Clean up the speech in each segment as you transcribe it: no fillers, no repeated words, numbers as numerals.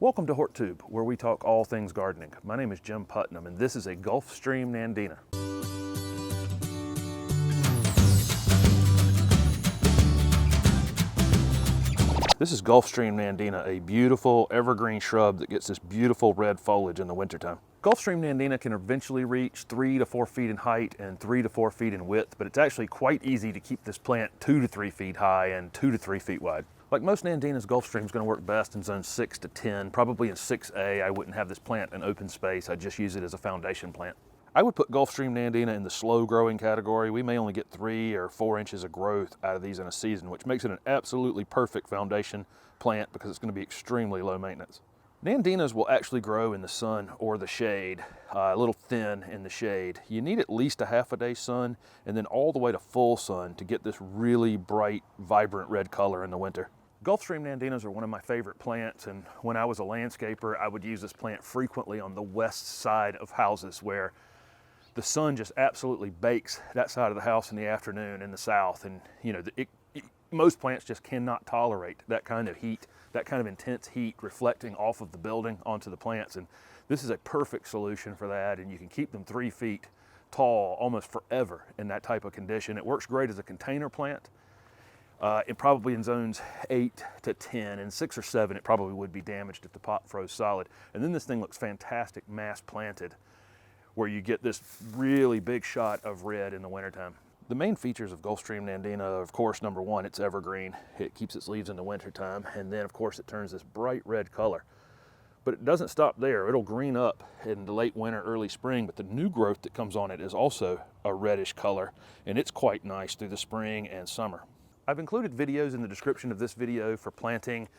Welcome to HortTube, where we talk all things gardening. My name is Jim Putnam, and this is a Gulf Stream Nandina. This is Gulf Stream Nandina, a beautiful evergreen shrub that gets this beautiful red foliage in the wintertime. Gulf Stream Nandina can eventually reach 3 to 4 feet in height and 3 to 4 feet in width, but it's actually quite easy to keep this plant 2 to 3 feet high and 2 to 3 feet wide. Like most Nandinas, Gulfstream is going to work best in zones 6 to 10. Probably in 6A, I wouldn't have this plant in open space. I'd just use it as a foundation plant. I would put Gulfstream Nandina in the slow growing category. We may only get 3 or 4 inches of growth out of these in a season, which makes it an absolutely perfect foundation plant because it's going to be extremely low maintenance. Nandinas will actually grow in the sun or the shade, a little thin in the shade. You need at least a half a day sun and then all the way to full sun to get this really bright, vibrant red color in the winter. Gulfstream Nandinas are one of my favorite plants, and when I was a landscaper, I would use this plant frequently on the west side of houses where the sun just absolutely bakes that side of the house in the afternoon in the south. And you know, most plants just cannot tolerate that kind of heat, that kind of intense heat reflecting off of the building onto the plants. And this is a perfect solution for that, and you can keep them 3 feet tall almost forever in that type of condition. It works great as a container plant. It probably in zones 8 to 10, and 6 or 7 it probably would be damaged if the pot froze solid. And then this thing looks fantastic mass planted, where you get this really big shot of red in the wintertime. The main features of Gulfstream Nandina, of course, number one, it's evergreen. It keeps its leaves in the wintertime, and then of course it turns this bright red color. But it doesn't stop there. It'll green up in the late winter, early spring, but the new growth that comes on it is also a reddish color, and it's quite nice through the spring and summer. I've included videos in the description of this video for planting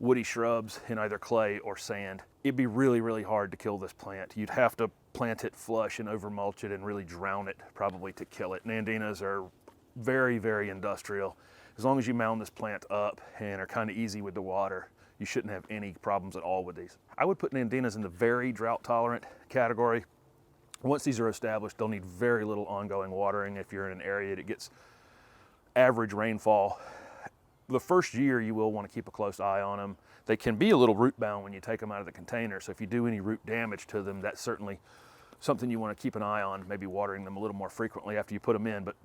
woody shrubs in either clay or sand. It'd be really, really hard to kill this plant. You'd have to plant it flush and over mulch it and really drown it probably to kill it. Nandinas are very, very industrial. As long as you mound this plant up and are kind of easy with the water, you shouldn't have any problems at all with these. I would put Nandinas in the very drought tolerant category. Once these are established, they'll need very little ongoing watering. If you're in an area that gets average rainfall, the first year you will want to keep a close eye on them. They can be a little root bound when you take them out of the container, so if you do any root damage to them, that's certainly something you want to keep an eye on, maybe watering them a little more frequently after you put them in. But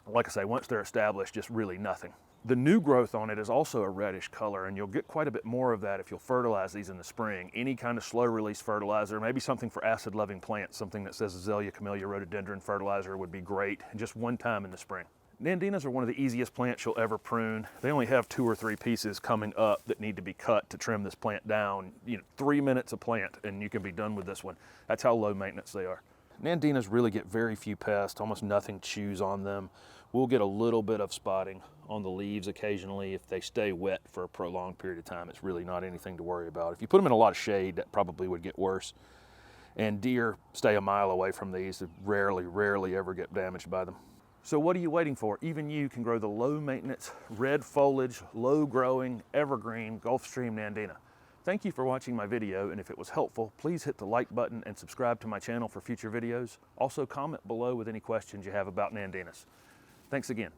like I say, once they're established, just really nothing. The new growth on it is also a reddish color, and you'll get quite a bit more of that if you'll fertilize these in the spring. Any kind of slow release fertilizer, maybe something for acid loving plants, something that says Azalea, Camellia, Rhododendron fertilizer would be great, just one time in the spring. Nandinas are one of the easiest plants you'll ever prune. They only have 2 or 3 pieces coming up that need to be cut to trim this plant down. 3 minutes a plant and you can be done with this one. That's how low maintenance they are. Nandinas really get very few pests, almost nothing chews on them. We'll get a little bit of spotting on the leaves occasionally if they stay wet for a prolonged period of time. It's really not anything to worry about. If you put them in a lot of shade, that probably would get worse. And deer stay a mile away from these. They rarely ever get damaged by them. So what are you waiting for? Even you can grow the low maintenance, red foliage, low growing, evergreen Gulfstream Nandina. Thank you for watching my video, and if it was helpful, please hit the like button and subscribe to my channel for future videos. Also comment below with any questions you have about Nandinas. Thanks again.